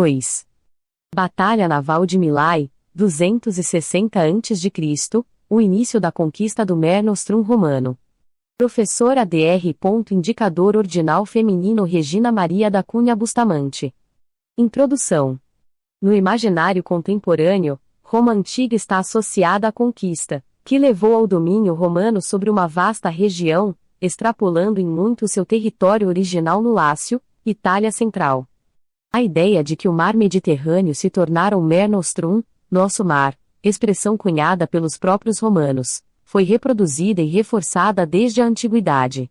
2. Batalha Naval de Milai, 260 a.C., o início da conquista do Mare Nostrum romano. Professora Dr. Indicador Ordinal Feminino Regina Maria da Cunha Bustamante. Introdução. No imaginário contemporâneo, Roma antiga está associada à conquista, que levou ao domínio romano sobre uma vasta região, extrapolando em muito seu território original no Lácio, Itália Central. A ideia de que o mar Mediterrâneo se tornara o Mare Nostrum, nosso mar, expressão cunhada pelos próprios romanos, foi reproduzida e reforçada desde a antiguidade.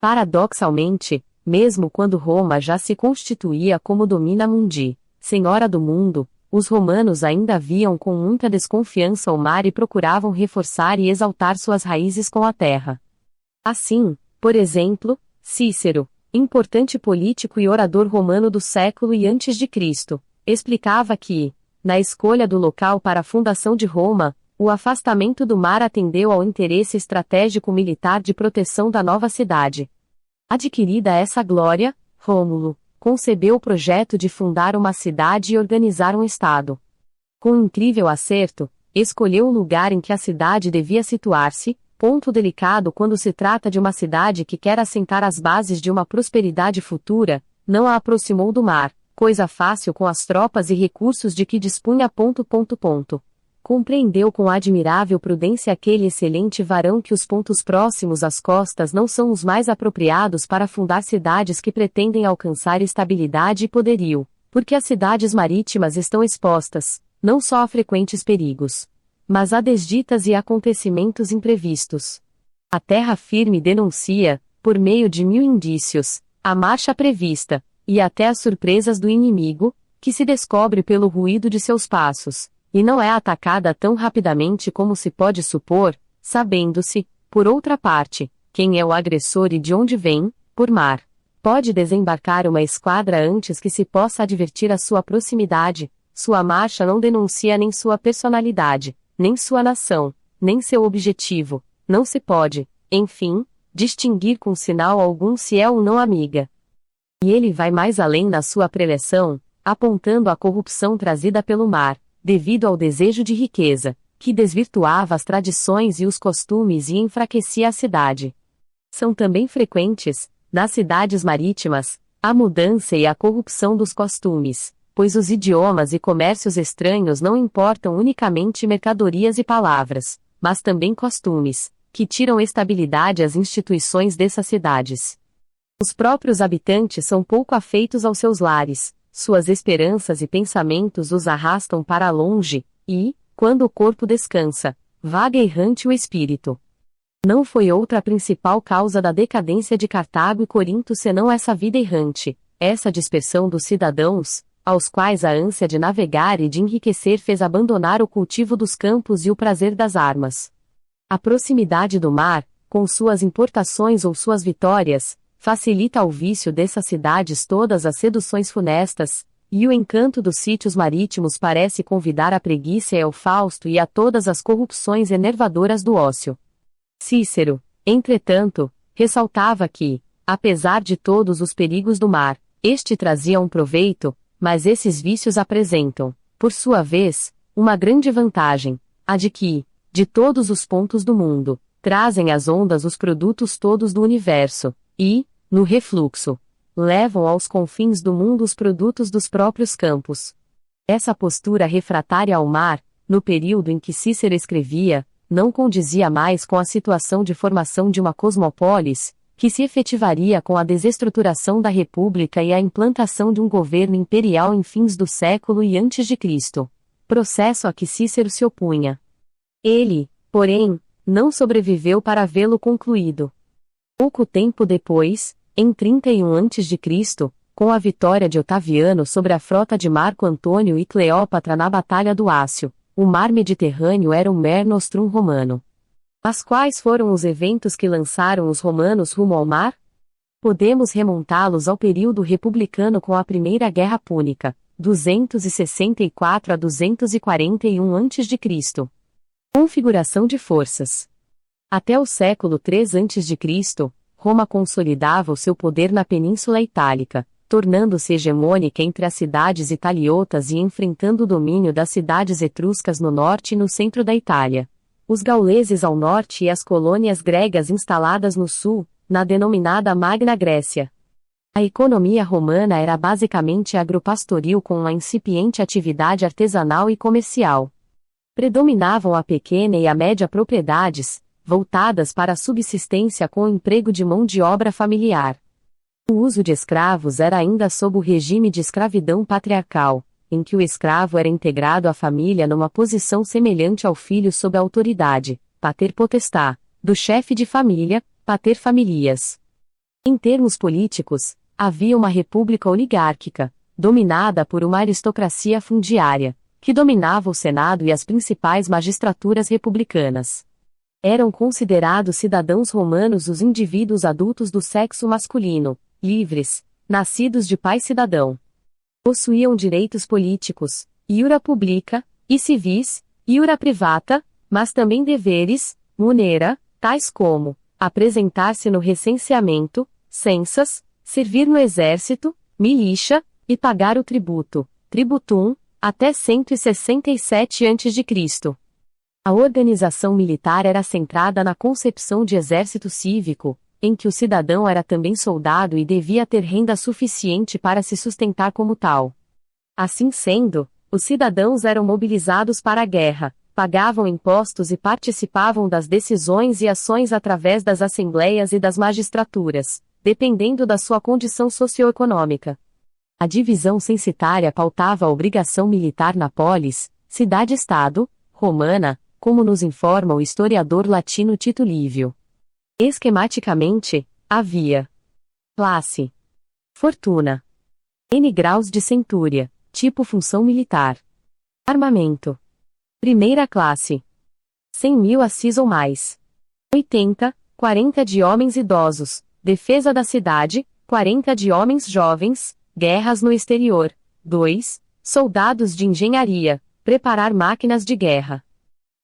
Paradoxalmente, mesmo quando Roma já se constituía como domina mundi, senhora do mundo, os romanos ainda viam com muita desconfiança o mar e procuravam reforçar e exaltar suas raízes com a terra. Assim, por exemplo, Cícero, importante político e orador romano do século e antes de Cristo, explicava que, na escolha do local para a fundação de Roma, o afastamento do mar atendeu ao interesse estratégico militar de proteção da nova cidade. Adquirida essa glória, Rômulo concebeu o projeto de fundar uma cidade e organizar um estado. Com incrível acerto, escolheu o lugar em que a cidade devia situar-se, ponto delicado quando se trata de uma cidade que quer assentar as bases de uma prosperidade futura, não a aproximou do mar, coisa fácil com as tropas e recursos de que dispunha. Compreendeu com admirável prudência aquele excelente varão que os pontos próximos às costas não são os mais apropriados para fundar cidades que pretendem alcançar estabilidade e poderio, porque as cidades marítimas estão expostas, não só a frequentes perigos, mas a desditas e acontecimentos imprevistos. A terra firme denuncia, por meio de 1000 indícios, a marcha prevista, e até as surpresas do inimigo, que se descobre pelo ruído de seus passos. E não é atacada tão rapidamente como se pode supor, sabendo-se, por outra parte, quem é o agressor e de onde vem, por mar. Pode desembarcar uma esquadra antes que se possa advertir a sua proximidade, sua marcha não denuncia nem sua personalidade, nem sua nação, nem seu objetivo, não se pode, enfim, distinguir com sinal algum se é ou não amiga. E ele vai mais além na sua preleção, apontando a corrupção trazida pelo mar, devido ao desejo de riqueza, que desvirtuava as tradições e os costumes e enfraquecia a cidade. São também frequentes, nas cidades marítimas, a mudança e a corrupção dos costumes, pois os idiomas e comércios estranhos não importam unicamente mercadorias e palavras, mas também costumes, que tiram estabilidade às instituições dessas cidades. Os próprios habitantes são pouco afeitos aos seus lares, suas esperanças e pensamentos os arrastam para longe, e, quando o corpo descansa, vaga errante o espírito. Não foi outra a principal causa da decadência de Cartago e Corinto senão essa vida errante, essa dispersão dos cidadãos, aos quais a ânsia de navegar e de enriquecer fez abandonar o cultivo dos campos e o prazer das armas. A proximidade do mar, com suas importações ou suas vitórias, facilita ao vício dessas cidades todas as seduções funestas, e o encanto dos sítios marítimos parece convidar à preguiça e ao fausto e a todas as corrupções enervadoras do ócio. Cícero, entretanto, ressaltava que, apesar de todos os perigos do mar, este trazia um proveito, mas esses vícios apresentam, por sua vez, uma grande vantagem, a de que, de todos os pontos do mundo, trazem às ondas os produtos todos do universo, e, no refluxo, levam aos confins do mundo os produtos dos próprios campos. Essa postura refratária ao mar, no período em que Cícero escrevia, não condizia mais com a situação de formação de uma cosmópolis, que se efetivaria com a desestruturação da República e a implantação de um governo imperial em fins do século e antes de Cristo, processo a que Cícero se opunha. Ele, porém, não sobreviveu para vê-lo concluído. Pouco tempo depois, em 31 a.C., com a vitória de Otaviano sobre a frota de Marco Antônio e Cleópatra na Batalha do Ácio, o mar Mediterrâneo era um Mare Nostrum romano. Mas quais foram os eventos que lançaram os romanos rumo ao mar? Podemos remontá-los ao período republicano com a Primeira Guerra Púnica, 264 a 241 a.C. Configuração de forças. Até o século III a.C., Roma consolidava o seu poder na Península Itálica, tornando-se hegemônica entre as cidades italiotas e enfrentando o domínio das cidades etruscas no norte e no centro da Itália. Os gauleses ao norte e as colônias gregas instaladas no sul, na denominada Magna Grécia. A economia romana era basicamente agropastoril com uma incipiente atividade artesanal e comercial. Predominavam a pequena e a média propriedades, voltadas para a subsistência com o emprego de mão de obra familiar. O uso de escravos era ainda sob o regime de escravidão patriarcal, em que o escravo era integrado à família numa posição semelhante ao filho sob a autoridade, pater potestá, do chefe de família, pater familias. Em termos políticos, havia uma república oligárquica, dominada por uma aristocracia fundiária, que dominava o Senado e as principais magistraturas republicanas. Eram considerados cidadãos romanos os indivíduos adultos do sexo masculino, livres, nascidos de pai cidadão. Possuíam direitos políticos, iura publica, e civis, iura privata, mas também deveres, munera, tais como apresentar-se no recenseamento, censas, servir no exército, militia, e pagar o tributo, tributum, até 167 a.C. A organização militar era centrada na concepção de exército cívico, em que o cidadão era também soldado e devia ter renda suficiente para se sustentar como tal. Assim sendo, os cidadãos eram mobilizados para a guerra, pagavam impostos e participavam das decisões e ações através das assembleias e das magistraturas, dependendo da sua condição socioeconômica. A divisão censitária pautava a obrigação militar na polis, cidade-estado, romana, como nos informa o historiador latino Tito Livio. Esquematicamente, havia classe, fortuna, N graus de centúria, tipo função militar, armamento, primeira classe, 100.000 assis ou mais, 80, 40 de homens idosos, defesa da cidade, 40 de homens jovens, guerras no exterior, 2, soldados de engenharia, preparar máquinas de guerra,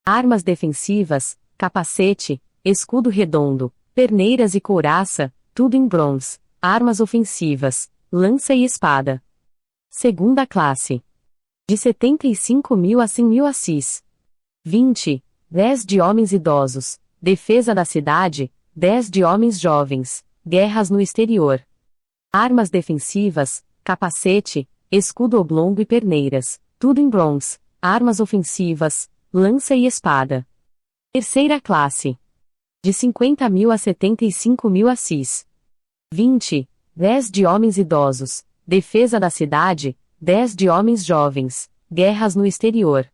armas defensivas, capacete, escudo redondo, perneiras e couraça, tudo em bronze, armas ofensivas, lança e espada. Segunda classe. De 75.000 a 100.000 assis. 20, 10 de homens idosos, defesa da cidade, 10 de homens jovens, guerras no exterior. Armas defensivas, capacete, escudo oblongo e perneiras, tudo em bronze, armas ofensivas, lança e espada. Terceira classe. De 50.000 a 75.000 assis. 20, 10 de homens idosos, defesa da cidade, 10 de homens jovens, guerras no exterior.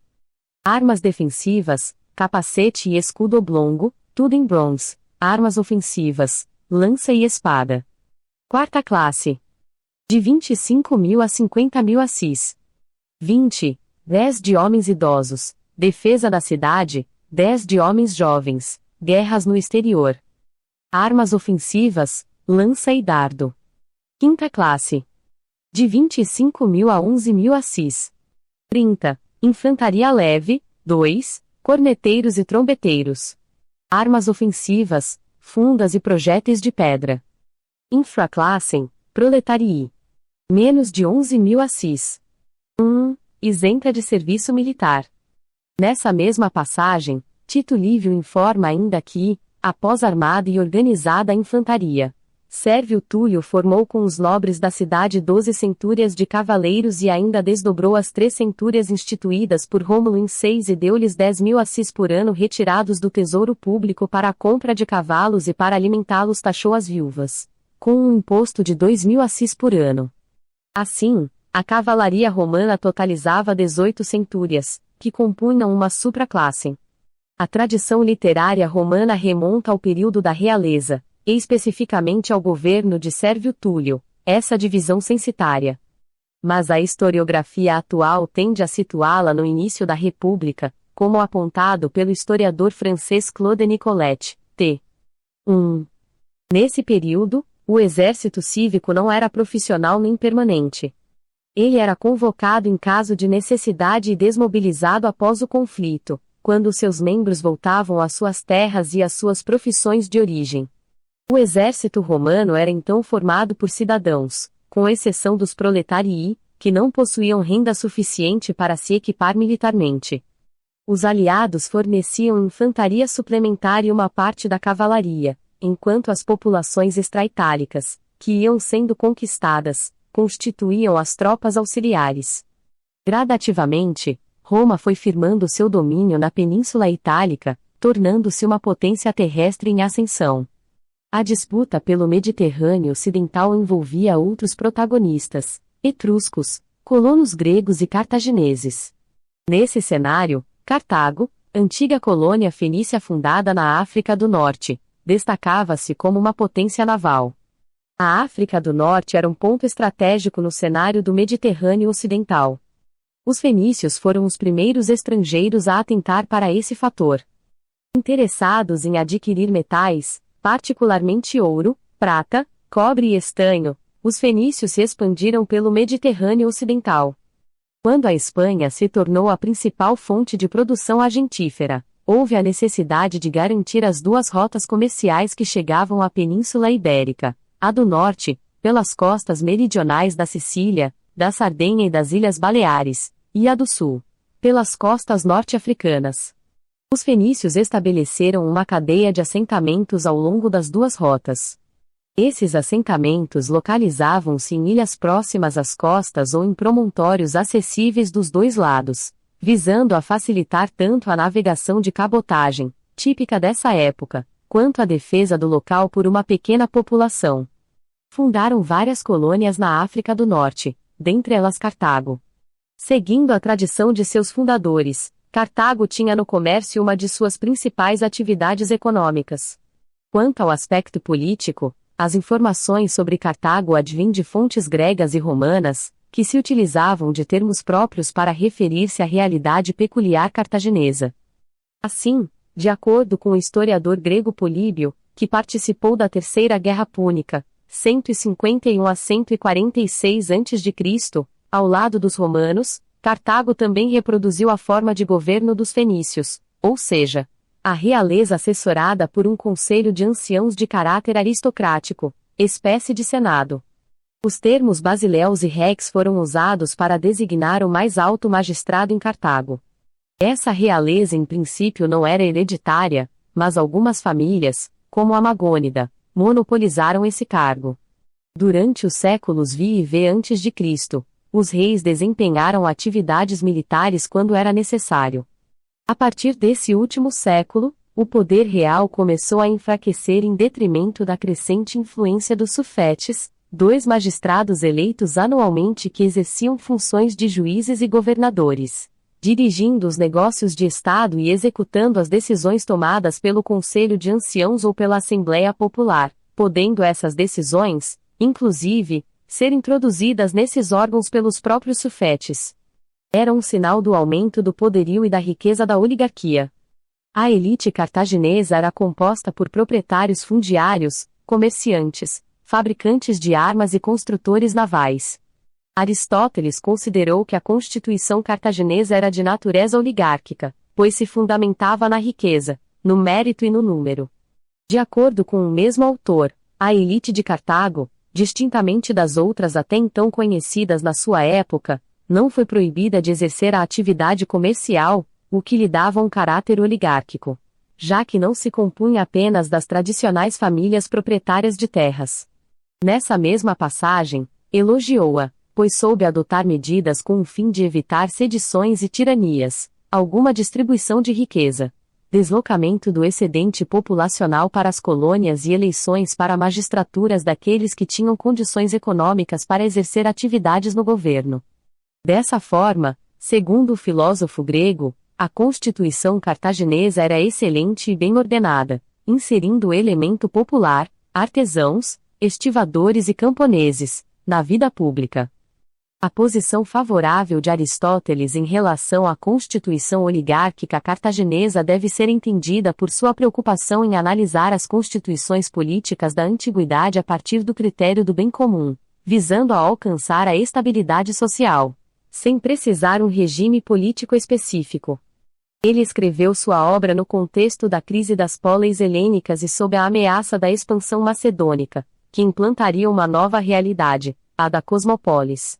Armas defensivas, capacete e escudo oblongo, tudo em bronze, armas ofensivas, lança e espada. Quarta classe. De 25.000 a 50.000 assis. 20, 10 de homens idosos, defesa da cidade, 10 de homens jovens, guerras no exterior. Armas ofensivas, lança e dardo. Quinta classe. De 25.000 a 11.000 assis. 30. Infantaria leve, 2. Corneteiros e trombeteiros. Armas ofensivas, fundas e projéteis de pedra. Infraclassem, proletarii. Menos de 11.000 assis. 1. Isenta de serviço militar. Nessa mesma passagem, Tito Livio informa ainda que, após armada e organizada a infantaria, Sérvio Túlio formou com os nobres da cidade 12 centúrias de cavaleiros e ainda desdobrou as 3 centúrias instituídas por Rômulo em 6 e deu-lhes 10.000 assis por ano retirados do tesouro público para a compra de cavalos e para alimentá-los taxou as viúvas, com um imposto de 2.000 assis por ano. Assim, a cavalaria romana totalizava 18 centúrias, que compunham uma supraclasse. A tradição literária romana remonta ao período da realeza, e especificamente ao governo de Sérvio Túlio, essa divisão censitária. Mas a historiografia atual tende a situá-la no início da República, como apontado pelo historiador francês Claude Nicolet, t. 1. Nesse período, o exército cívico não era profissional nem permanente. Ele era convocado em caso de necessidade e desmobilizado após o conflito, quando seus membros voltavam às suas terras e às suas profissões de origem. O exército romano era então formado por cidadãos, com exceção dos proletarii, que não possuíam renda suficiente para se equipar militarmente. Os aliados forneciam infantaria suplementar e uma parte da cavalaria, enquanto as populações extra-itálicas, que iam sendo conquistadas, constituíam as tropas auxiliares. Gradativamente, Roma foi firmando seu domínio na Península Itálica, tornando-se uma potência terrestre em ascensão. A disputa pelo Mediterrâneo Ocidental envolvia outros protagonistas: etruscos, colonos gregos e cartagineses. Nesse cenário, Cartago, antiga colônia fenícia fundada na África do Norte, destacava-se como uma potência naval. A África do Norte era um ponto estratégico no cenário do Mediterrâneo Ocidental. Os fenícios foram os primeiros estrangeiros a atentar para esse fator. Interessados em adquirir metais, particularmente ouro, prata, cobre e estanho, os fenícios se expandiram pelo Mediterrâneo Ocidental. Quando a Espanha se tornou a principal fonte de produção argentífera, houve a necessidade de garantir as duas rotas comerciais que chegavam à Península Ibérica, a do norte, pelas costas meridionais da Sicília, da Sardenha e das Ilhas Baleares, e a do sul, pelas costas norte-africanas. Os fenícios estabeleceram uma cadeia de assentamentos ao longo das duas rotas. Esses assentamentos localizavam-se em ilhas próximas às costas ou em promontórios acessíveis dos dois lados, visando a facilitar tanto a navegação de cabotagem, típica dessa época, quanto a defesa do local por uma pequena população. Fundaram várias colônias na África do Norte, dentre elas Cartago. Seguindo a tradição de seus fundadores, Cartago tinha no comércio uma de suas principais atividades econômicas. Quanto ao aspecto político, as informações sobre Cartago advêm de fontes gregas e romanas, que se utilizavam de termos próprios para referir-se à realidade peculiar cartaginesa. Assim, de acordo com o historiador grego Políbio, que participou da Terceira Guerra Púnica, 151 a 146 a.C., ao lado dos romanos, Cartago também reproduziu a forma de governo dos fenícios, ou seja, a realeza assessorada por um conselho de anciãos de caráter aristocrático, espécie de senado. Os termos basileus e rex foram usados para designar o mais alto magistrado em Cartago. Essa realeza em princípio não era hereditária, mas algumas famílias, como a Magônida, monopolizaram esse cargo. Durante os séculos VI e V a.C., os reis desempenharam atividades militares quando era necessário. A partir desse último século, o poder real começou a enfraquecer em detrimento da crescente influência dos sufetes, dois magistrados eleitos anualmente que exerciam funções de juízes e governadores, dirigindo os negócios de Estado e executando as decisões tomadas pelo Conselho de Anciãos ou pela Assembleia Popular, podendo essas decisões, inclusive, ser introduzidas nesses órgãos pelos próprios sufetes. Era um sinal do aumento do poderio e da riqueza da oligarquia. A elite cartaginesa era composta por proprietários fundiários, comerciantes, fabricantes de armas e construtores navais. Aristóteles considerou que a constituição cartaginesa era de natureza oligárquica, pois se fundamentava na riqueza, no mérito e no número. De acordo com o mesmo autor, a elite de Cartago, distintamente das outras até então conhecidas na sua época, não foi proibida de exercer a atividade comercial, o que lhe dava um caráter oligárquico, já que não se compunha apenas das tradicionais famílias proprietárias de terras. Nessa mesma passagem, elogiou-a, pois soube adotar medidas com o fim de evitar sedições e tiranias, alguma distribuição de riqueza, deslocamento do excedente populacional para as colônias e eleições para magistraturas daqueles que tinham condições econômicas para exercer atividades no governo. Dessa forma, segundo o filósofo grego, a constituição cartaginesa era excelente e bem ordenada, inserindo o elemento popular, artesãos, estivadores e camponeses, na vida pública. A posição favorável de Aristóteles em relação à constituição oligárquica cartaginesa deve ser entendida por sua preocupação em analisar as constituições políticas da antiguidade a partir do critério do bem comum, visando a alcançar a estabilidade social, sem precisar um regime político específico. Ele escreveu sua obra no contexto da crise das póleis helênicas e sob a ameaça da expansão macedônica, que implantaria uma nova realidade, a da Cosmópolis.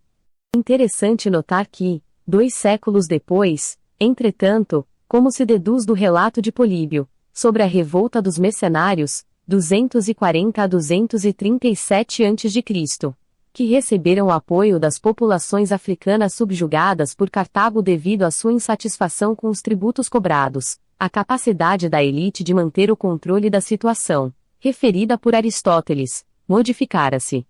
Interessante notar que, 2 séculos depois, entretanto, como se deduz do relato de Políbio, sobre a revolta dos mercenários, 240 a 237 a.C., que receberam o apoio das populações africanas subjugadas por Cartago devido à sua insatisfação com os tributos cobrados, a capacidade da elite de manter o controle da situação, referida por Aristóteles, modificara-se.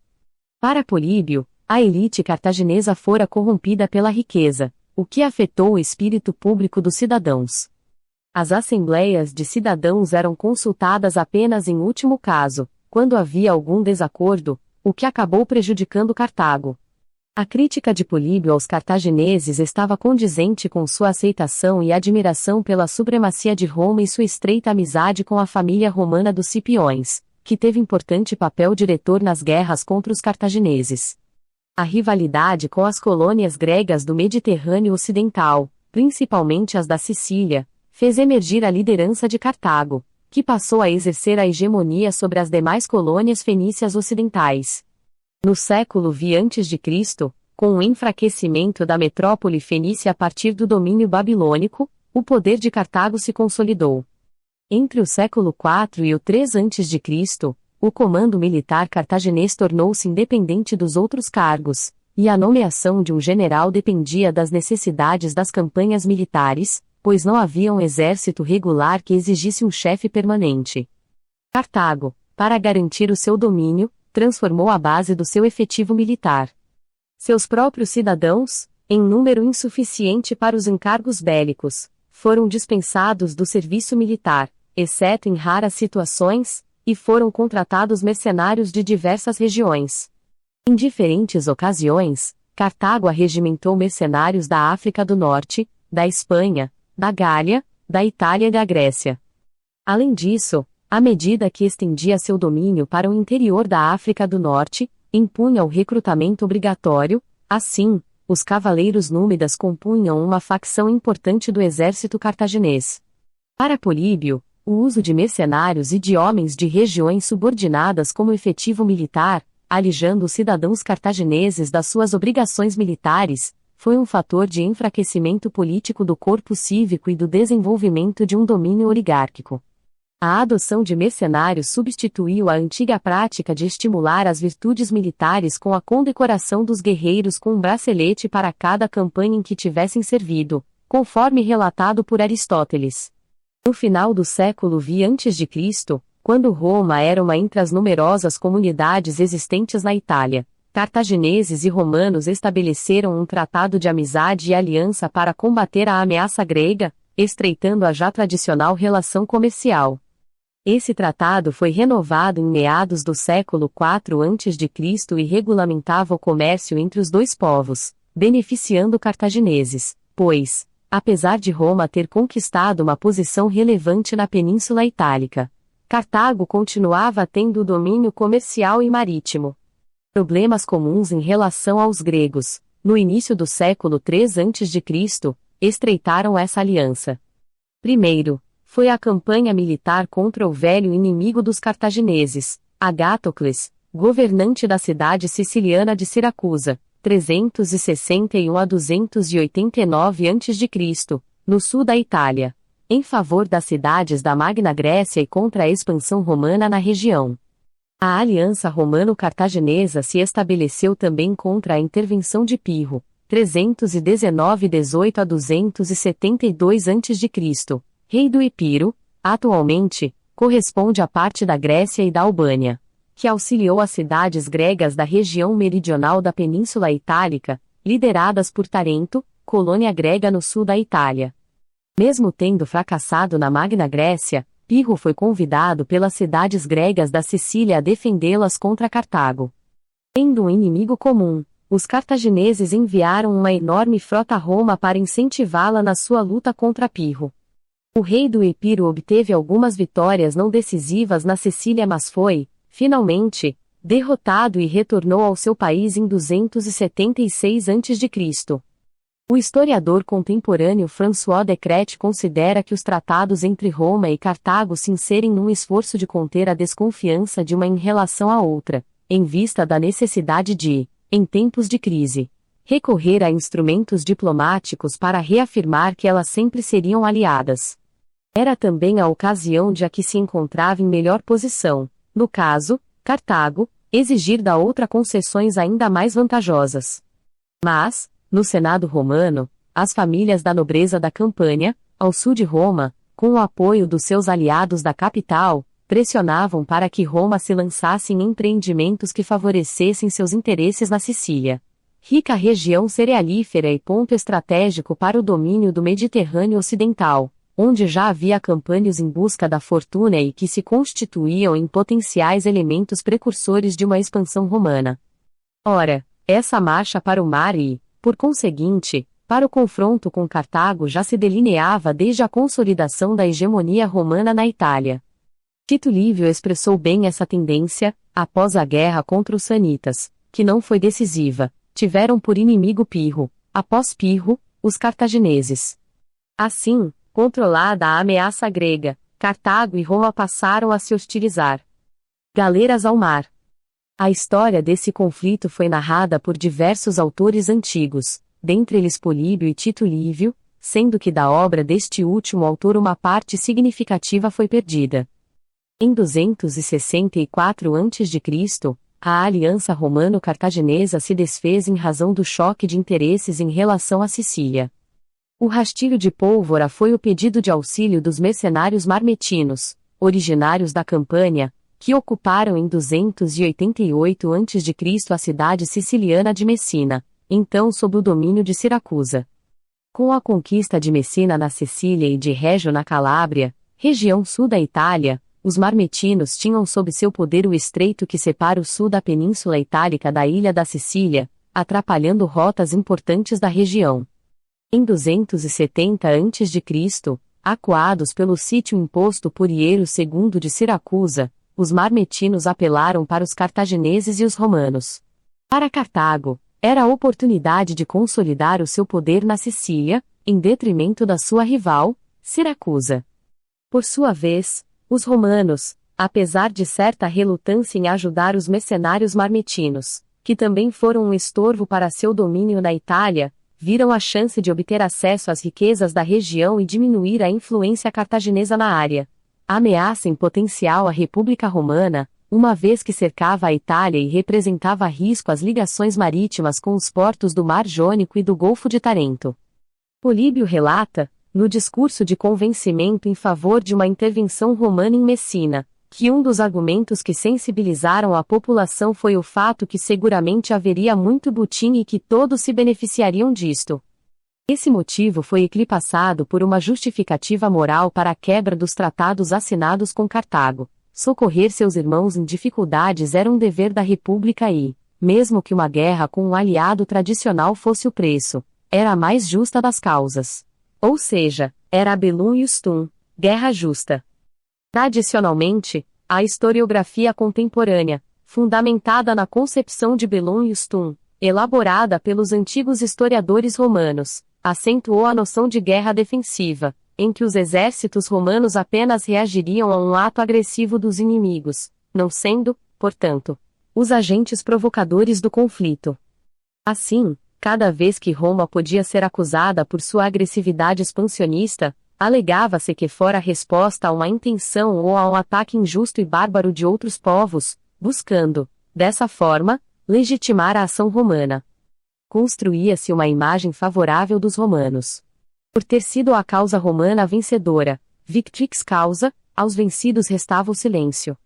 Para Políbio, a elite cartaginesa fora corrompida pela riqueza, o que afetou o espírito público dos cidadãos. As assembleias de cidadãos eram consultadas apenas em último caso, quando havia algum desacordo, o que acabou prejudicando Cartago. A crítica de Políbio aos cartagineses estava condizente com sua aceitação e admiração pela supremacia de Roma e sua estreita amizade com a família romana dos Cipiões, que teve importante papel diretor nas guerras contra os cartagineses. A rivalidade com as colônias gregas do Mediterrâneo Ocidental, principalmente as da Sicília, fez emergir a liderança de Cartago, que passou a exercer a hegemonia sobre as demais colônias fenícias ocidentais. No século V a.C., com o enfraquecimento da metrópole fenícia a partir do domínio babilônico, o poder de Cartago se consolidou. Entre o século IV e o III a.C., o comando militar cartaginês tornou-se independente dos outros cargos, e a nomeação de um general dependia das necessidades das campanhas militares, pois não havia um exército regular que exigisse um chefe permanente. Cartago, para garantir o seu domínio, transformou a base do seu efetivo militar. Seus próprios cidadãos, em número insuficiente para os encargos bélicos, foram dispensados do serviço militar, exceto em raras situações, e foram contratados mercenários de diversas regiões. Em diferentes ocasiões, Cartago arregimentou mercenários da África do Norte, da Espanha, da Gália, da Itália e da Grécia. Além disso, à medida que estendia seu domínio para o interior da África do Norte, impunha o recrutamento obrigatório, assim, os cavaleiros númidas compunham uma facção importante do exército cartaginês. Para Políbio, o uso de mercenários e de homens de regiões subordinadas como efetivo militar, alijando os cidadãos cartagineses das suas obrigações militares, foi um fator de enfraquecimento político do corpo cívico e do desenvolvimento de um domínio oligárquico. A adoção de mercenários substituiu a antiga prática de estimular as virtudes militares com a condecoração dos guerreiros com um bracelete para cada campanha em que tivessem servido, conforme relatado por Aristóteles. No final do século V a.C., quando Roma era uma entre as numerosas comunidades existentes na Itália, cartagineses e romanos estabeleceram um tratado de amizade e aliança para combater a ameaça grega, estreitando a já tradicional relação comercial. Esse tratado foi renovado em meados do século IV a.C. e regulamentava o comércio entre os dois povos, beneficiando cartagineses, pois, apesar de Roma ter conquistado uma posição relevante na Península Itálica, Cartago continuava tendo domínio comercial e marítimo. Problemas comuns em relação aos gregos, no início do século III a.C., estreitaram essa aliança. Primeiro, foi a campanha militar contra o velho inimigo dos cartagineses, Agáthocles, governante da cidade siciliana de Siracusa, 361 a 289 a.C., no sul da Itália, em favor das cidades da Magna Grécia e contra a expansão romana na região. A aliança romano-cartaginesa se estabeleceu também contra a intervenção de Pirro, 319-18 a 272 a.C., rei do Epiro, atualmente, corresponde a parte da Grécia e da Albânia, que auxiliou as cidades gregas da região meridional da Península Itálica, lideradas por Tarento, colônia grega no sul da Itália. Mesmo tendo fracassado na Magna Grécia, Pirro foi convidado pelas cidades gregas da Sicília a defendê-las contra Cartago. Tendo um inimigo comum, os cartagineses enviaram uma enorme frota a Roma para incentivá-la na sua luta contra Pirro. O rei do Epiro obteve algumas vitórias não decisivas na Sicília, mas foi, finalmente, derrotado e retornou ao seu país em 276 a.C. O historiador contemporâneo François Decret considera que os tratados entre Roma e Cartago se inserem num esforço de conter a desconfiança de uma em relação à outra, em vista da necessidade de em tempos de crise, recorrer a instrumentos diplomáticos para reafirmar que elas sempre seriam aliadas. Era também a ocasião de a que se encontrava em melhor posição, no caso, Cartago, exigir da outra concessões ainda mais vantajosas. Mas, no Senado romano, as famílias da nobreza da Campânia, ao sul de Roma, com o apoio dos seus aliados da capital, pressionavam para que Roma se lançasse em empreendimentos que favorecessem seus interesses na Sicília, rica região cerealífera e ponto estratégico para o domínio do Mediterrâneo Ocidental, onde já havia campanhas em busca da fortuna e que se constituíam em potenciais elementos precursores de uma expansão romana. Ora, essa marcha para o mar e, por conseguinte, para o confronto com Cartago já se delineava desde a consolidação da hegemonia romana na Itália. Tito Livio expressou bem essa tendência, após a guerra contra os sanitas, que não foi decisiva, tiveram por inimigo Pirro, após Pirro, os cartagineses. Assim, controlada a ameaça grega, Cartago e Roma passaram a se hostilizar. Galeras ao mar. A história desse conflito foi narrada por diversos autores antigos, dentre eles Políbio e Tito Livio, sendo que da obra deste último autor uma parte significativa foi perdida. Em 264 a.C., a aliança romano-cartaginesa se desfez em razão do choque de interesses em relação à Sicília. O rastilho de pólvora foi o pedido de auxílio dos mercenários marmetinos, originários da Campânia, que ocuparam em 288 a.C. a cidade siciliana de Messina, então sob o domínio de Siracusa. Com a conquista de Messina na Sicília e de Régio na Calábria, região sul da Itália, os marmetinos tinham sob seu poder o estreito que separa o sul da Península Itálica da ilha da Sicília, atrapalhando rotas importantes da região. Em 270 a.C., acuados pelo sítio imposto por Hiero II de Siracusa, os marmetinos apelaram para os cartagineses e os romanos. Para Cartago, era a oportunidade de consolidar o seu poder na Sicília, em detrimento da sua rival, Siracusa. Por sua vez, os romanos, apesar de certa relutância em ajudar os mercenários marmetinos, que também foram um estorvo para seu domínio na Itália, viram a chance de obter acesso às riquezas da região e diminuir a influência cartaginesa na área. Ameaça em potencial à República Romana, uma vez que cercava a Itália e representava risco às ligações marítimas com os portos do Mar Jônico e do Golfo de Tarento. Políbio relata, no discurso de convencimento em favor de uma intervenção romana em Messina, que um dos argumentos que sensibilizaram a população foi o fato que seguramente haveria muito butim e que todos se beneficiariam disto. Esse motivo foi eclipsado por uma justificativa moral para a quebra dos tratados assinados com Cartago. Socorrer seus irmãos em dificuldades era um dever da República e, mesmo que uma guerra com um aliado tradicional fosse o preço, era a mais justa das causas. Ou seja, era a bellum iustum, guerra justa. Tradicionalmente, a historiografia contemporânea, fundamentada na concepção de bellum iustum, elaborada pelos antigos historiadores romanos, acentuou a noção de guerra defensiva, em que os exércitos romanos apenas reagiriam a um ato agressivo dos inimigos, não sendo, portanto, os agentes provocadores do conflito. Assim, cada vez que Roma podia ser acusada por sua agressividade expansionista, alegava-se que fora resposta a uma intenção ou a um ataque injusto e bárbaro de outros povos, buscando, dessa forma, legitimar a ação romana. Construía-se uma imagem favorável dos romanos. Por ter sido a causa romana vencedora, victrix causa, aos vencidos restava o silêncio.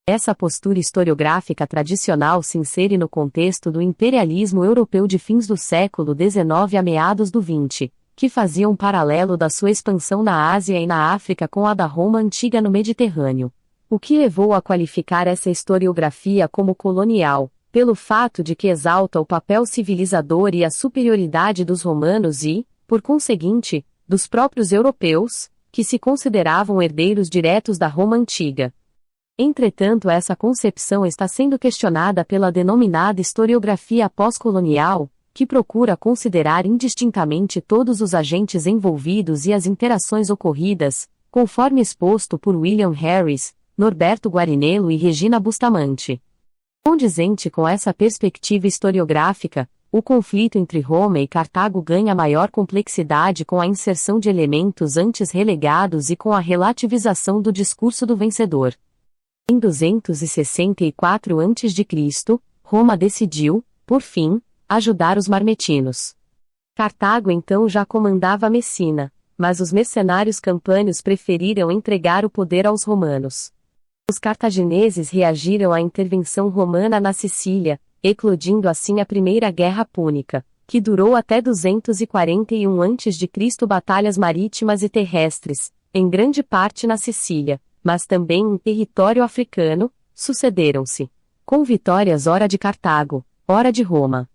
Essa postura historiográfica tradicional se insere no contexto do imperialismo europeu de fins do século XIX a meados do XX, que fazia um paralelo da sua expansão na Ásia e na África com a da Roma antiga no Mediterrâneo. O que levou a qualificar essa historiografia como colonial, pelo fato de que exalta o papel civilizador e a superioridade dos romanos e, por conseguinte, dos próprios europeus, que se consideravam herdeiros diretos da Roma antiga. Entretanto, essa concepção está sendo questionada pela denominada historiografia pós-colonial, que procura considerar indistintamente todos os agentes envolvidos e as interações ocorridas, conforme exposto por William Harris, Norberto Guarinello e Regina Bustamante. Condizente com essa perspectiva historiográfica, o conflito entre Roma e Cartago ganha maior complexidade com a inserção de elementos antes relegados e com a relativização do discurso do vencedor. Em 264 a.C., Roma decidiu, por fim, ajudar os marmetinos. Cartago então já comandava Messina, mas os mercenários campâneos preferiram entregar o poder aos romanos. Os cartagineses reagiram à intervenção romana na Sicília, eclodindo assim a Primeira Guerra Púnica, que durou até 241 a.C. Batalhas marítimas e terrestres, em grande parte na Sicília, mas também em território africano, sucederam-se, com vitórias ora de Cartago, ora de Roma.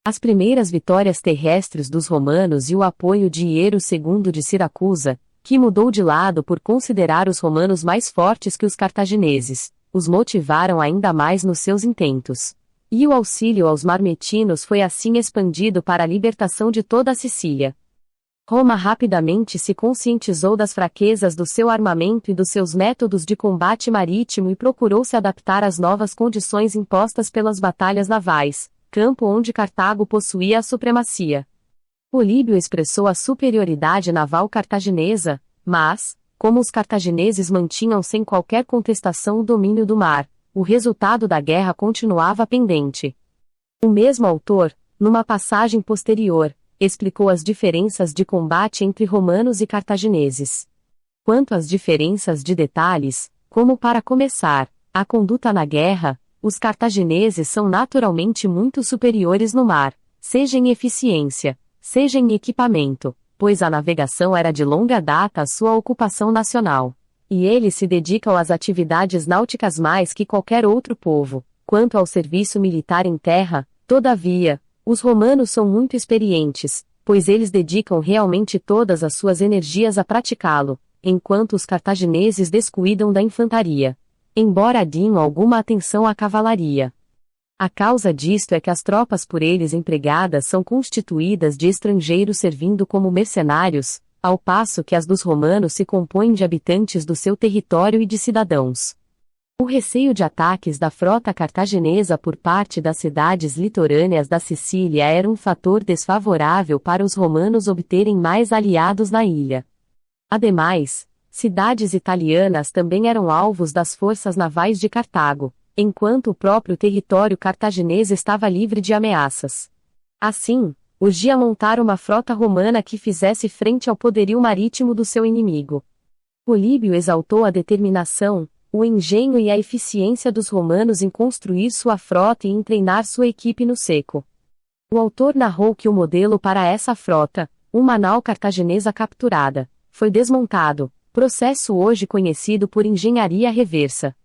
As primeiras vitórias terrestres dos romanos e o apoio de Hiero II de Siracusa, que mudou de lado por considerar os romanos mais fortes que os cartagineses, os motivaram ainda mais nos seus intentos. E o auxílio aos marmetinos foi assim expandido para a libertação de toda a Sicília. Roma rapidamente se conscientizou das fraquezas do seu armamento e dos seus métodos de combate marítimo e procurou se adaptar às novas condições impostas pelas batalhas navais, campo onde Cartago possuía a supremacia. Políbio expressou a superioridade naval cartaginesa, mas, como os cartagineses mantinham sem qualquer contestação o domínio do mar, o resultado da guerra continuava pendente. O mesmo autor, numa passagem posterior, explicou as diferenças de combate entre romanos e cartagineses. Quanto às diferenças de detalhes, como para começar, a conduta na guerra, os cartagineses são naturalmente muito superiores no mar, seja em eficiência, seja em equipamento, pois a navegação era de longa data a sua ocupação nacional. E eles se dedicam às atividades náuticas mais que qualquer outro povo. Quanto ao serviço militar em terra, todavia, os romanos são muito experientes, pois eles dedicam realmente todas as suas energias a praticá-lo, enquanto os cartagineses descuidam da infantaria, embora deem alguma atenção à cavalaria. A causa disto é que as tropas por eles empregadas são constituídas de estrangeiros servindo como mercenários, ao passo que as dos romanos se compõem de habitantes do seu território e de cidadãos. O receio de ataques da frota cartaginesa por parte das cidades litorâneas da Sicília era um fator desfavorável para os romanos obterem mais aliados na ilha. Ademais, cidades italianas também eram alvos das forças navais de Cartago, enquanto o próprio território cartaginês estava livre de ameaças. Assim, urgia montar uma frota romana que fizesse frente ao poderio marítimo do seu inimigo. Políbio exaltou a determinação, o engenho e a eficiência dos romanos em construir sua frota e em treinar sua equipe no seco. O autor narrou que o modelo para essa frota, uma nau cartaginesa capturada, foi desmontado, processo hoje conhecido por engenharia reversa.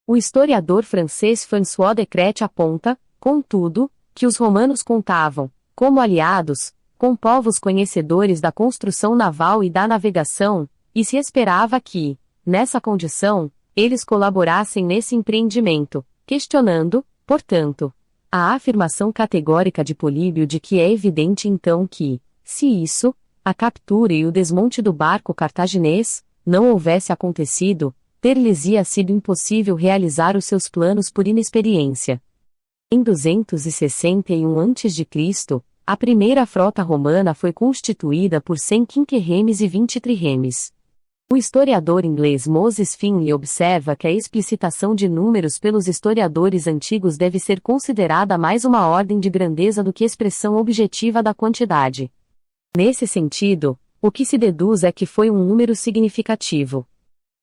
O historiador francês François Decret aponta, contudo, que os romanos contavam, como aliados, com povos conhecedores da construção naval e da navegação, e se esperava que, nessa condição, eles colaborassem nesse empreendimento, questionando, portanto, a afirmação categórica de Políbio de que é evidente então que, se isso, a captura e o desmonte do barco cartaginês, não houvesse acontecido, ter-lhes-ia sido impossível realizar os seus planos por inexperiência. Em 261 a.C., a primeira frota romana foi constituída por 100 quinquerremes e 20 trirremes. O historiador inglês Moses Finley observa que a explicitação de números pelos historiadores antigos deve ser considerada mais uma ordem de grandeza do que expressão objetiva da quantidade. Nesse sentido, o que se deduz é que foi um número significativo.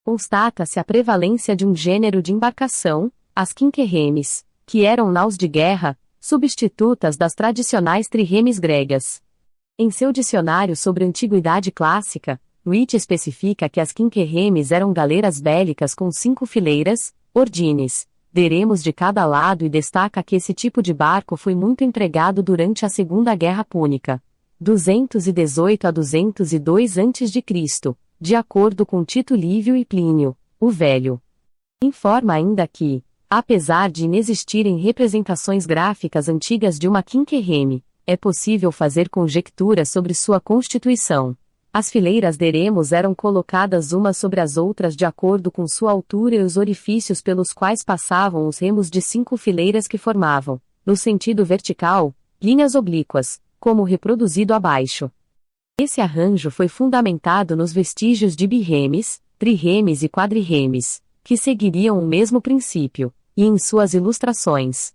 Constata-se a prevalência de um gênero de embarcação, as quinquerremes, que eram naus de guerra, substitutas das tradicionais trirremes gregas. Em seu dicionário sobre Antiguidade Clássica, Witt especifica que as quinquerremes eram galeras bélicas com 5 fileiras, ordines, deremos de cada lado e destaca que esse tipo de barco foi muito empregado durante a Segunda Guerra Púnica. 218 a 202 a.C., de acordo com Tito Livio e Plínio, o Velho. Informa ainda que, apesar de inexistirem representações gráficas antigas de uma quinquerreme, é possível fazer conjecturas sobre sua constituição. As fileiras de remos eram colocadas umas sobre as outras de acordo com sua altura e os orifícios pelos quais passavam os remos de 5 fileiras que formavam, no sentido vertical, linhas oblíquas, como reproduzido abaixo. Esse arranjo foi fundamentado nos vestígios de birremes, trirremes e quadrirremes, que seguiriam o mesmo princípio, e em suas ilustrações.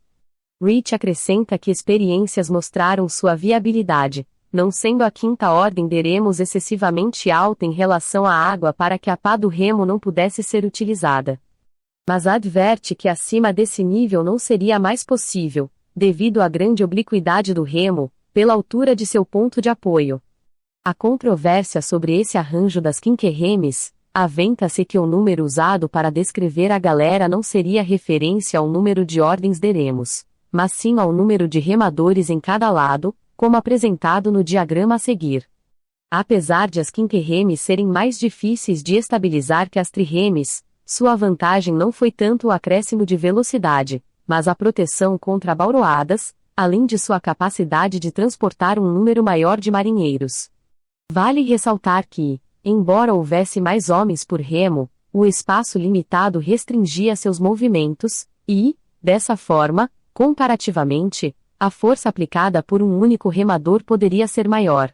Rich acrescenta que experiências mostraram sua viabilidade, não sendo a quinta ordem de remos excessivamente alta em relação à água para que a pá do remo não pudesse ser utilizada. Mas adverte que acima desse nível não seria mais possível, devido à grande obliquidade do remo, pela altura de seu ponto de apoio. A controvérsia sobre esse arranjo das quinquerremes, aventa-se que o número usado para descrever a galera não seria referência ao número de ordens de remos, mas sim ao número de remadores em cada lado, como apresentado no diagrama a seguir. Apesar de as quinquerremes serem mais difíceis de estabilizar que as trirremes, sua vantagem não foi tanto o acréscimo de velocidade, mas a proteção contra bauroadas, além de sua capacidade de transportar um número maior de marinheiros. Vale ressaltar que, embora houvesse mais homens por remo, o espaço limitado restringia seus movimentos, e, dessa forma, comparativamente, a força aplicada por um único remador poderia ser maior.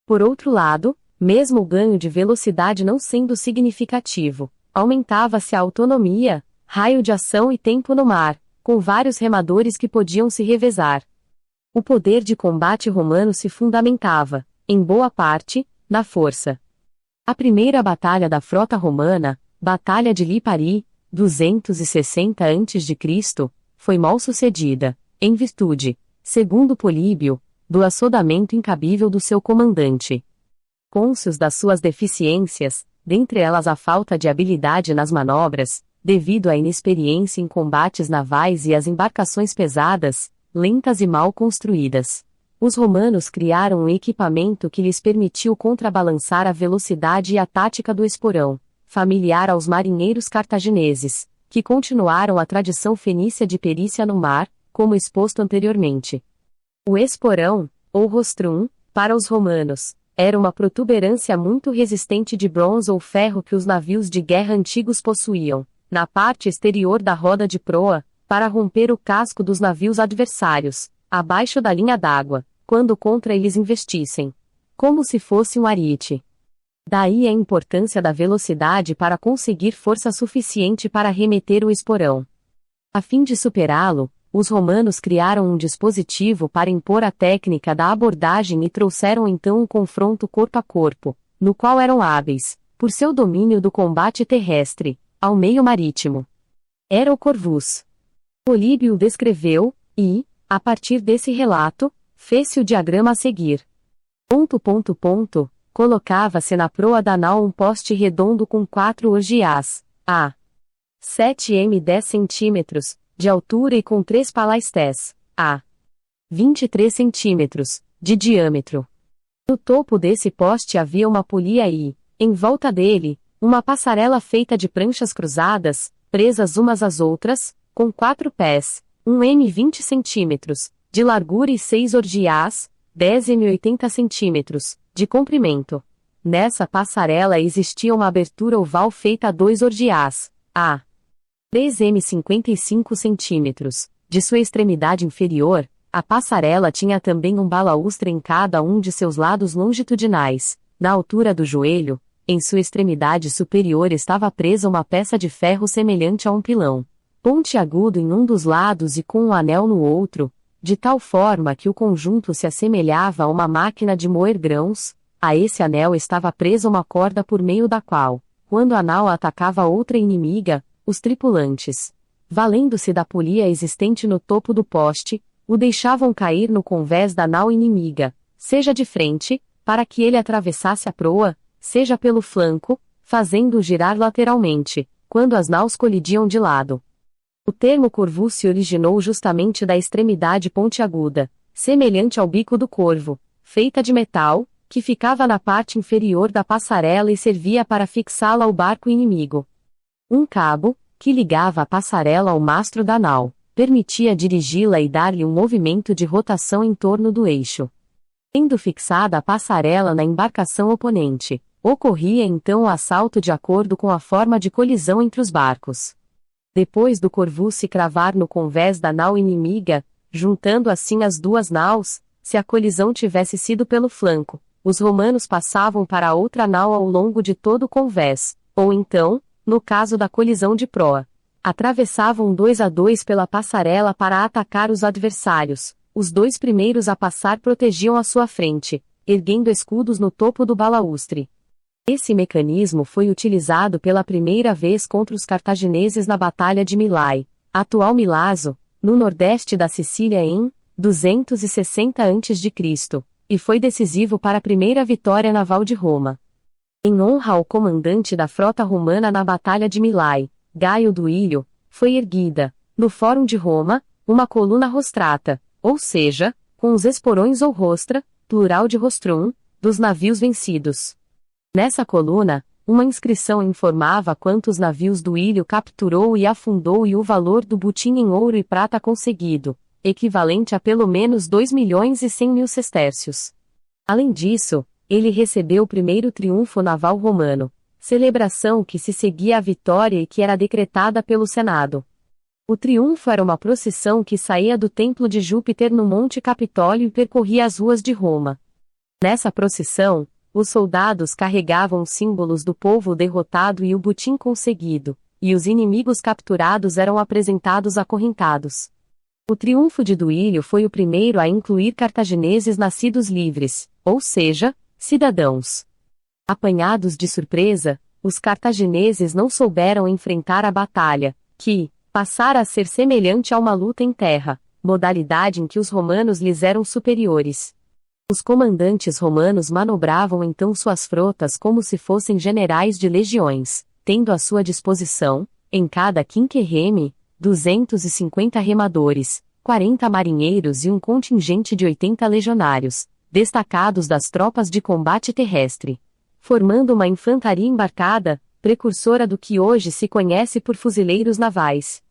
Por outro lado, mesmo o ganho de velocidade não sendo significativo, aumentava-se a autonomia, raio de ação e tempo no mar, com vários remadores que podiam se revezar. O poder de combate romano se fundamentava, em boa parte, na força. A primeira batalha da frota romana, Batalha de Lipari, 260 a.C., foi mal sucedida, em virtude, segundo Políbio, do assodamento incabível do seu comandante. Cônscios das suas deficiências, dentre elas a falta de habilidade nas manobras, devido à inexperiência em combates navais e às embarcações pesadas, lentas e mal construídas. Os romanos criaram um equipamento que lhes permitiu contrabalançar a velocidade e a tática do esporão, familiar aos marinheiros cartagineses, que continuaram a tradição fenícia de perícia no mar, como exposto anteriormente. O esporão, ou rostrum, para os romanos, era uma protuberância muito resistente de bronze ou ferro que os navios de guerra antigos possuíam, na parte exterior da roda de proa, para romper o casco dos navios adversários, abaixo da linha d'água, quando contra eles investissem. Como se fosse um ariete. Daí a importância da velocidade para conseguir força suficiente para remeter o esporão. A fim de superá-lo, os romanos criaram um dispositivo para impor a técnica da abordagem e trouxeram então um confronto corpo a corpo, no qual eram hábeis, por seu domínio do combate terrestre, ao meio marítimo. Era o Corvus. Políbio o descreveu, e, a partir desse relato, fez-se o diagrama a seguir. Colocava-se na proa da nau um poste redondo com 4 orgiás, a 7 m 10 centímetros, de altura e com 3 palaistés, a 23 centímetros, de diâmetro. No topo desse poste havia uma polia e, em volta dele, uma passarela feita de pranchas cruzadas, presas umas às outras, com 4 pés, 1 m 20 centímetros, de largura e 6 orgiás, 10 m 80 centímetros, de comprimento. Nessa passarela existia uma abertura oval feita a 2 orgiás, a 3 m 55 centímetros, de sua extremidade inferior. A passarela tinha também um balaustre em cada um de seus lados longitudinais, na altura do joelho. Em sua extremidade superior estava presa uma peça de ferro semelhante a um pilão, pontiagudo em um dos lados e com um anel no outro, de tal forma que o conjunto se assemelhava a uma máquina de moer grãos. A esse anel estava presa uma corda por meio da qual, quando a nau atacava outra inimiga, os tripulantes, valendo-se da polia existente no topo do poste, o deixavam cair no convés da nau inimiga, seja de frente, para que ele atravessasse a proa, seja pelo flanco, fazendo-o girar lateralmente, quando as naus colidiam de lado. O termo corvus se originou justamente da extremidade pontiaguda, semelhante ao bico do corvo, feita de metal, que ficava na parte inferior da passarela e servia para fixá-la ao barco inimigo. Um cabo, que ligava a passarela ao mastro da nau, permitia dirigi-la e dar-lhe um movimento de rotação em torno do eixo. Tendo fixada a passarela na embarcação oponente, ocorria então o assalto de acordo com a forma de colisão entre os barcos. Depois do corvu se cravar no convés da nau inimiga, juntando assim as duas naus, se a colisão tivesse sido pelo flanco, os romanos passavam para a outra nau ao longo de todo o convés, ou então, no caso da colisão de proa, atravessavam 2 a 2 pela passarela para atacar os adversários. Os 2 primeiros a passar protegiam a sua frente, erguendo escudos no topo do balaústre. Esse mecanismo foi utilizado pela primeira vez contra os cartagineses na Batalha de Milai, atual Milazzo, no nordeste da Sicília em 260 a.C., e foi decisivo para a primeira vitória naval de Roma. Em honra ao comandante da frota romana na Batalha de Milai, Gaio Duílio, foi erguida, no Fórum de Roma, uma coluna rostrata, ou seja, com os esporões ou rostra, plural de rostrum, dos navios vencidos. Nessa coluna, uma inscrição informava quantos navios Duílio capturou e afundou e o valor do butim em ouro e prata conseguido, equivalente a pelo menos 2.100.000 sestércios. Além disso, ele recebeu o primeiro triunfo naval romano, celebração que se seguia à vitória e que era decretada pelo Senado. O triunfo era uma procissão que saía do templo de Júpiter no Monte Capitólio e percorria as ruas de Roma. Nessa procissão, os soldados carregavam os símbolos do povo derrotado e o butim conseguido, e os inimigos capturados eram apresentados acorrentados. O triunfo de Duílio foi o primeiro a incluir cartagineses nascidos livres, ou seja, cidadãos. Apanhados de surpresa, os cartagineses não souberam enfrentar a batalha, que passara a ser semelhante a uma luta em terra, modalidade em que os romanos lhes eram superiores. Os comandantes romanos manobravam então suas frotas como se fossem generais de legiões, tendo à sua disposição, em cada quinquerreme, 250 remadores, 40 marinheiros e um contingente de 80 legionários, destacados das tropas de combate terrestre, formando uma infantaria embarcada, precursora do que hoje se conhece por fuzileiros navais.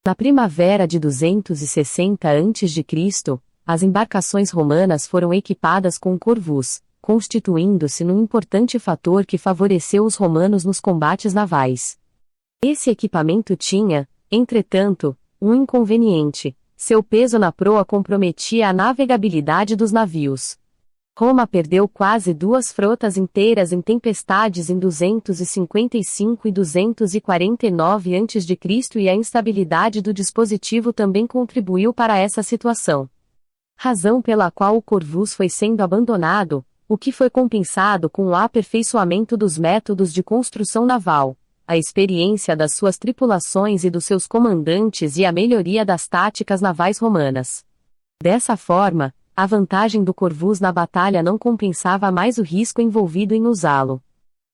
Na primavera de 260 a.C., as embarcações romanas foram equipadas com corvus, constituindo-se num importante fator que favoreceu os romanos nos combates navais. Esse equipamento tinha, entretanto, um inconveniente: seu peso na proa comprometia a navegabilidade dos navios. Roma perdeu quase 2 frotas inteiras em tempestades em 255 e 249 a.C. e a instabilidade do dispositivo também contribuiu para essa situação. Razão pela qual o corvus foi sendo abandonado, o que foi compensado com o aperfeiçoamento dos métodos de construção naval, a experiência das suas tripulações e dos seus comandantes e a melhoria das táticas navais romanas. Dessa forma, a vantagem do corvus na batalha não compensava mais o risco envolvido em usá-lo.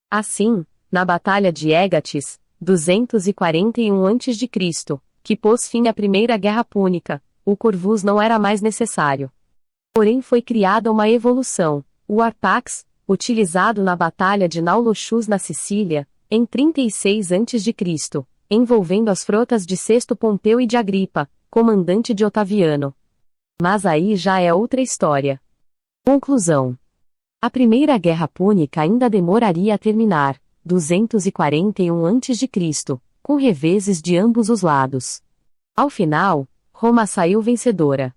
Assim, na Batalha de Égatis, 241 a.C., que pôs fim à Primeira Guerra Púnica, o corvus não era mais necessário. Porém foi criada uma evolução, o arpax, utilizado na Batalha de Naulochus na Sicília, em 36 a.C., envolvendo as frotas de Sexto Pompeu e de Agripa, comandante de Otaviano. Mas aí já é outra história. Conclusão. A Primeira Guerra Púnica ainda demoraria a terminar, 241 a.C., com reveses de ambos os lados. Ao final, Roma saiu vencedora.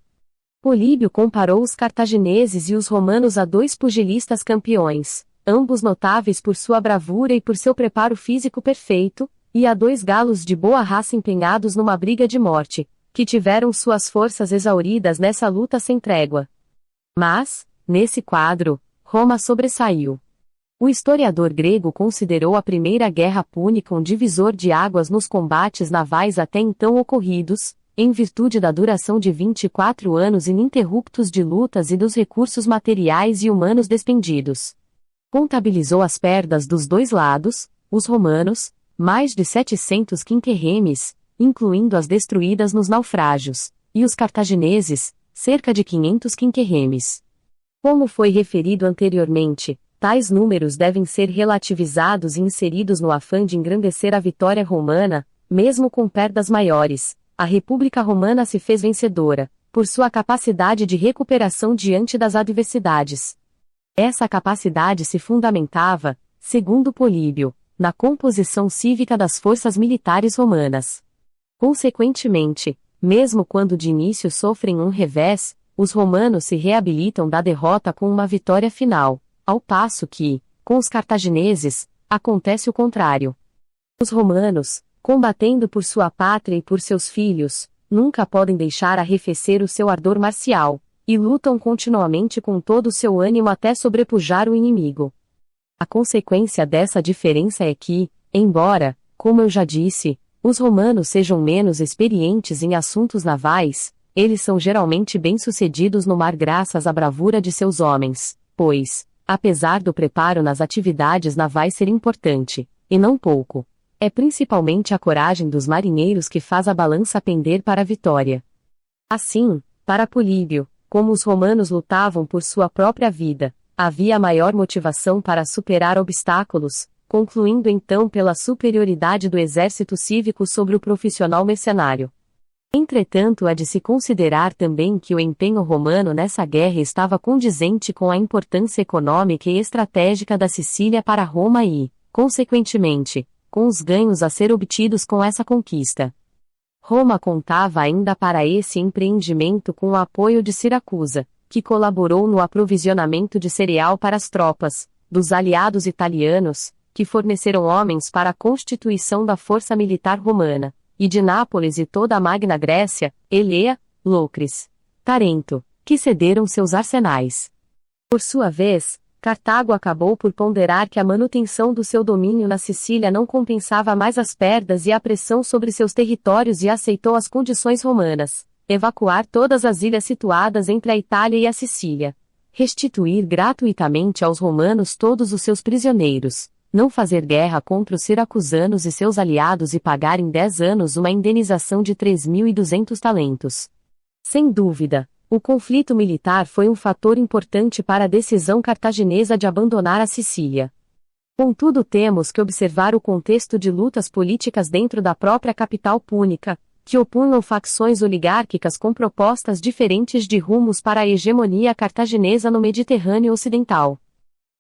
Políbio comparou os cartagineses e os romanos a 2 pugilistas campeões, ambos notáveis por sua bravura e por seu preparo físico perfeito, e a 2 galos de boa raça empenhados numa briga de morte, que tiveram suas forças exauridas nessa luta sem trégua. Mas, nesse quadro, Roma sobressaiu. O historiador grego considerou a Primeira Guerra Púnica um divisor de águas nos combates navais até então ocorridos, em virtude da duração de 24 anos ininterruptos de lutas e dos recursos materiais e humanos despendidos. Contabilizou as perdas dos 2 lados, os romanos, mais de 700 quinquerremes, incluindo as destruídas nos naufrágios, e os cartagineses, cerca de 500 quinquerremes. Como foi referido anteriormente, tais números devem ser relativizados e inseridos no afã de engrandecer a vitória romana, mesmo com perdas maiores. A República Romana se fez vencedora, por sua capacidade de recuperação diante das adversidades. Essa capacidade se fundamentava, segundo Políbio, na composição cívica das forças militares romanas. Consequentemente, mesmo quando de início sofrem um revés, os romanos se reabilitam da derrota com uma vitória final, ao passo que, com os cartagineses, acontece o contrário. Os romanos, combatendo por sua pátria e por seus filhos, nunca podem deixar arrefecer o seu ardor marcial, e lutam continuamente com todo o seu ânimo até sobrepujar o inimigo. A consequência dessa diferença é que, embora, como eu já disse, os romanos sejam menos experientes em assuntos navais, eles são geralmente bem-sucedidos no mar graças à bravura de seus homens, pois, apesar do preparo nas atividades navais ser importante, e não pouco, é principalmente a coragem dos marinheiros que faz a balança pender para a vitória. Assim, para Políbio, como os romanos lutavam por sua própria vida, havia maior motivação para superar obstáculos, concluindo então pela superioridade do exército cívico sobre o profissional mercenário. Entretanto, é de se considerar também que o empenho romano nessa guerra estava condizente com a importância econômica e estratégica da Sicília para Roma e, consequentemente, com os ganhos a ser obtidos com essa conquista. Roma contava ainda para esse empreendimento com o apoio de Siracusa, que colaborou no aprovisionamento de cereal para as tropas, dos aliados italianos, que forneceram homens para a constituição da força militar romana, e de Nápoles e toda a Magna Grécia, Elea, Locris, Tarento, que cederam seus arsenais. Por sua vez, Cartago acabou por ponderar que a manutenção do seu domínio na Sicília não compensava mais as perdas e a pressão sobre seus territórios e aceitou as condições romanas: evacuar todas as ilhas situadas entre a Itália e a Sicília, restituir gratuitamente aos romanos todos os seus prisioneiros, não fazer guerra contra os siracusanos e seus aliados e pagar em 10 anos uma indenização de 3.200 talentos. Sem dúvida, o conflito militar foi um fator importante para a decisão cartaginesa de abandonar a Sicília. Contudo, temos que observar o contexto de lutas políticas dentro da própria capital púnica, que opunham facções oligárquicas com propostas diferentes de rumos para a hegemonia cartaginesa no Mediterrâneo Ocidental.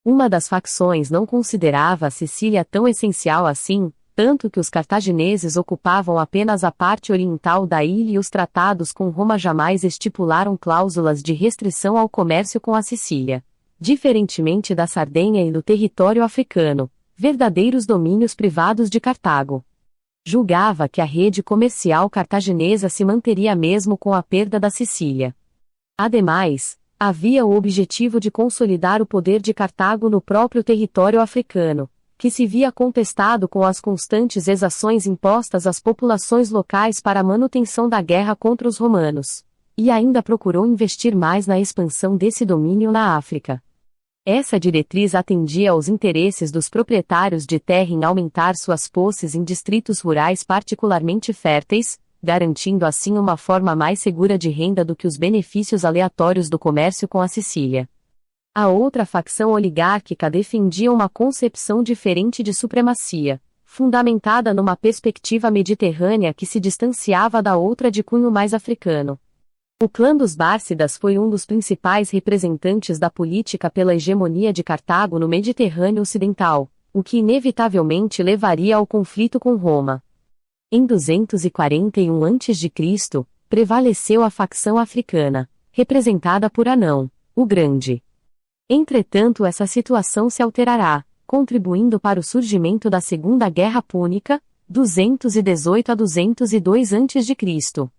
Uma das facções não considerava a Sicília tão essencial assim, tanto que os cartagineses ocupavam apenas a parte oriental da ilha e os tratados com Roma jamais estipularam cláusulas de restrição ao comércio com a Sicília. Diferentemente da Sardenha e do território africano, verdadeiros domínios privados de Cartago. Julgava que a rede comercial cartaginesa se manteria mesmo com a perda da Sicília. Ademais, havia o objetivo de consolidar o poder de Cartago no próprio território africano, que se via contestado com as constantes exações impostas às populações locais para a manutenção da guerra contra os romanos, e ainda procurou investir mais na expansão desse domínio na África. Essa diretriz atendia aos interesses dos proprietários de terra em aumentar suas posses em distritos rurais particularmente férteis, garantindo assim uma forma mais segura de renda do que os benefícios aleatórios do comércio com a Sicília. A outra facção oligárquica defendia uma concepção diferente de supremacia, fundamentada numa perspectiva mediterrânea que se distanciava da outra de cunho mais africano. O clã dos Bárcidas foi um dos principais representantes da política pela hegemonia de Cartago no Mediterrâneo Ocidental, o que inevitavelmente levaria ao conflito com Roma. Em 241 a.C., prevaleceu a facção africana, representada por Anão, o Grande. Entretanto, essa situação se alterará, contribuindo para o surgimento da Segunda Guerra Púnica, 218 a 202 a.C.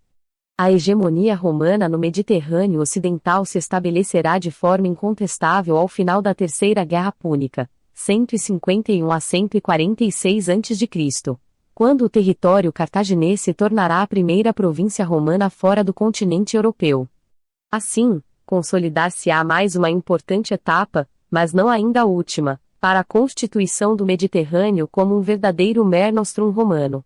A hegemonia romana no Mediterrâneo Ocidental se estabelecerá de forma incontestável ao final da Terceira Guerra Púnica, 151 a 146 a.C., quando o território cartaginês se tornará a primeira província romana fora do continente europeu. Assim, consolidar-se-á mais uma importante etapa, mas não ainda a última, para a constituição do Mediterrâneo como um verdadeiro Mare Nostrum romano.